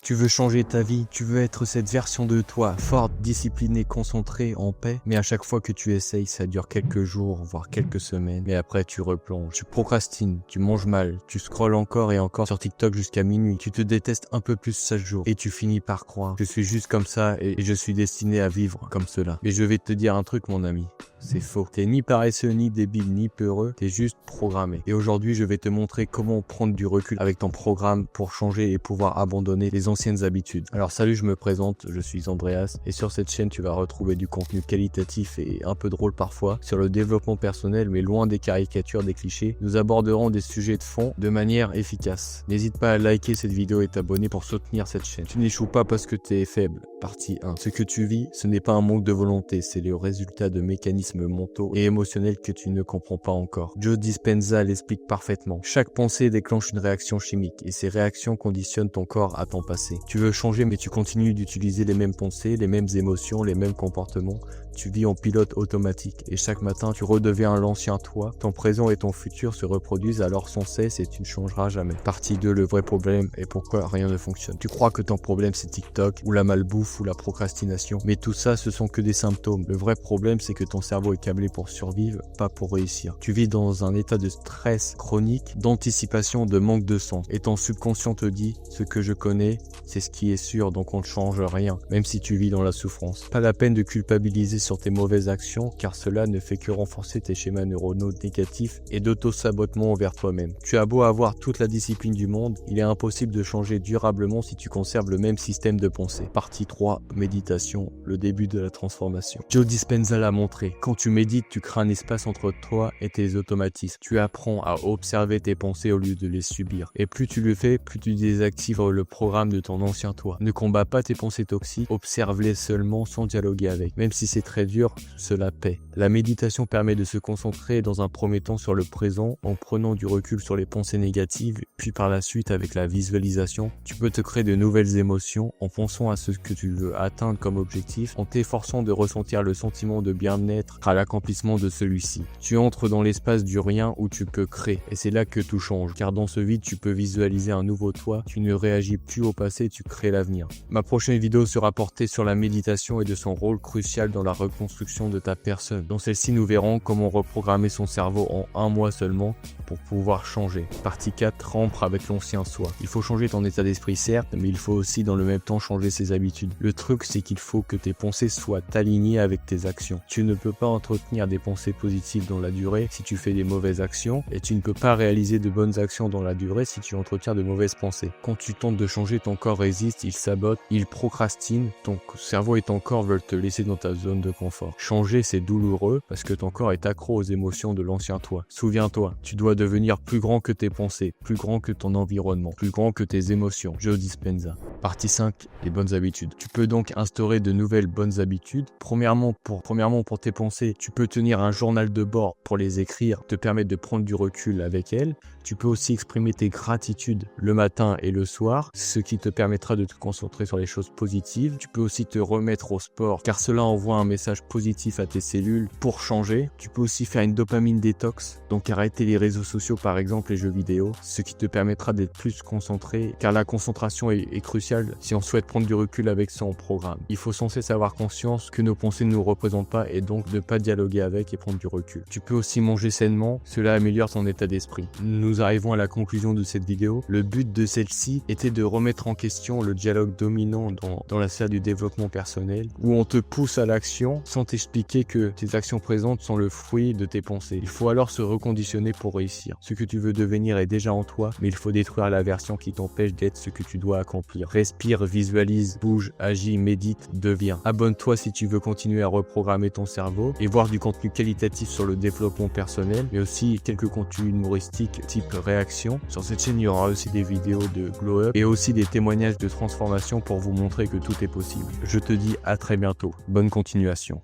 Tu veux changer ta vie, tu veux être cette version de toi, forte, disciplinée, concentrée, en paix. Mais à chaque fois que tu essayes, ça dure quelques jours, voire quelques semaines. Mais après, tu replonges. Tu procrastines, tu manges mal, tu scrolles encore et encore sur TikTok jusqu'à minuit. Tu te détestes un peu plus chaque jour. Et tu finis par croire. Je suis juste comme ça et je suis destiné à vivre comme cela. Mais je vais te dire un truc, mon ami. C'est faux. T'es ni paresseux, ni débile, ni peureux. T'es juste programmé. Et aujourd'hui, je vais te montrer comment prendre du recul avec ton programme pour changer et pouvoir abandonner les anciennes habitudes. Alors salut, je me présente, je suis Andreas et sur cette chaîne, tu vas retrouver du contenu qualitatif et un peu drôle parfois sur le développement personnel, mais loin des caricatures, des clichés. Nous aborderons des sujets de fond de manière efficace. N'hésite pas à liker cette vidéo et t'abonner pour soutenir cette chaîne. Tu n'échoues pas parce que tu es faible. Partie 1. Ce que tu vis, ce n'est pas un manque de volonté, c'est le résultat de mécanismes mentaux et émotionnels que tu ne comprends pas encore. Joe Dispenza l'explique parfaitement. Chaque pensée déclenche une réaction chimique et ces réactions conditionnent ton corps à ton passé. Tu veux changer mais tu continues d'utiliser les mêmes pensées, les mêmes émotions, les mêmes comportements. Tu vis en pilote automatique et chaque matin tu redeviens l'ancien toi. Ton présent et ton futur se reproduisent alors sans cesse et tu ne changeras jamais. Partie 2, le vrai problème et pourquoi rien ne fonctionne. Tu crois que ton problème c'est TikTok ou la malbouffe ou la procrastination, mais tout ça ce sont que des symptômes. Le vrai problème c'est que ton cerveau est câblé pour survivre, pas pour réussir. Tu vis dans un état de stress chronique, d'anticipation, de manque de sens et ton subconscient te dit ce que je connais, c'est ce qui est sûr donc on ne change rien, même si tu vis dans la souffrance. Pas la peine de culpabiliser sur tes mauvaises actions car cela ne fait que renforcer tes schémas neuronaux négatifs et d'auto-sabotement envers toi-même. Tu as beau avoir toute la discipline du monde, il est impossible de changer durablement si tu conserves le même système de pensée. Partie 3, méditation, le début de la transformation. Joe Dispenza l'a montré, quand tu médites, tu crées un espace entre toi et tes automatismes. Tu apprends à observer tes pensées au lieu de les subir. Et plus tu le fais, plus tu désactives le programme de ton ancien toi. Ne combats pas tes pensées toxiques, observe-les seulement sans dialoguer avec. Même si c'est très dur, cela paie. La méditation permet de se concentrer dans un premier temps sur le présent en prenant du recul sur les pensées négatives, puis par la suite avec la visualisation, tu peux te créer de nouvelles émotions en pensant à ce que tu veux atteindre comme objectif, en t'efforçant de ressentir le sentiment de bien-être à l'accomplissement de celui-ci. Tu entres dans l'espace du rien où tu peux créer et c'est là que tout change, car dans ce vide tu peux visualiser un nouveau toi, tu ne réagis plus au passé, tu crées l'avenir. Ma prochaine vidéo sera portée sur la méditation et de son rôle crucial dans la reconstruction de ta personne. Dans celle-ci, nous verrons comment reprogrammer son cerveau en un mois seulement pour pouvoir changer. Partie 4, rompre avec l'ancien soi. Il faut changer ton état d'esprit certes, mais il faut aussi dans le même temps changer ses habitudes. Le truc, c'est qu'il faut que tes pensées soient alignées avec tes actions. Tu ne peux pas entretenir des pensées positives dans la durée si tu fais des mauvaises actions et tu ne peux pas réaliser de bonnes actions dans la durée si tu entretiens de mauvaises pensées. Quand tu tentes de changer, ton corps résiste, il sabote, il procrastine, ton cerveau et ton corps veulent te laisser dans ta zone de confort. Changer, c'est douloureux parce que ton corps est accro aux émotions de l'ancien toi. Souviens-toi, tu dois devenir plus grand que tes pensées, plus grand que ton environnement, plus grand que tes émotions. Joe Dispenza. Partie 5, les bonnes habitudes. Tu peux donc instaurer de nouvelles bonnes habitudes. Premièrement, pour tes pensées, tu peux tenir un journal de bord pour les écrire, te permettre de prendre du recul avec elles. Tu peux aussi exprimer tes gratitudes le matin et le soir, ce qui te permettra de te concentrer sur les choses positives. Tu peux aussi te remettre au sport, car cela envoie un message positif à tes cellules pour changer. Tu peux aussi faire une dopamine détox, donc arrêter les réseaux sociaux par exemple les jeux vidéo, ce qui te permettra d'être plus concentré, car la concentration est cruciale si on souhaite prendre du recul avec son programme. Il faut sans cesse avoir conscience que nos pensées ne nous représentent pas et donc ne pas dialoguer avec et prendre du recul. Tu peux aussi manger sainement, cela améliore ton état d'esprit. Nous arrivons à la conclusion de cette vidéo. Le but de celle-ci était de remettre en question le dialogue dominant dans la sphère du développement personnel, où on te pousse à l'action sans t'expliquer que tes actions présentes sont le fruit de tes pensées. Il faut alors se reconditionner pour réussir. Ce que tu veux devenir est déjà en toi, mais il faut détruire la version qui t'empêche d'être ce que tu dois accomplir. Respire, visualise, bouge, agis, médite, deviens. Abonne-toi si tu veux continuer à reprogrammer ton cerveau et voir du contenu qualitatif sur le développement personnel, mais aussi quelques contenus humoristiques type réaction. Sur cette chaîne, il y aura aussi des vidéos de glow up et aussi des témoignages de transformation pour vous montrer que tout est possible. Je te dis à très bientôt. Bonne continuation.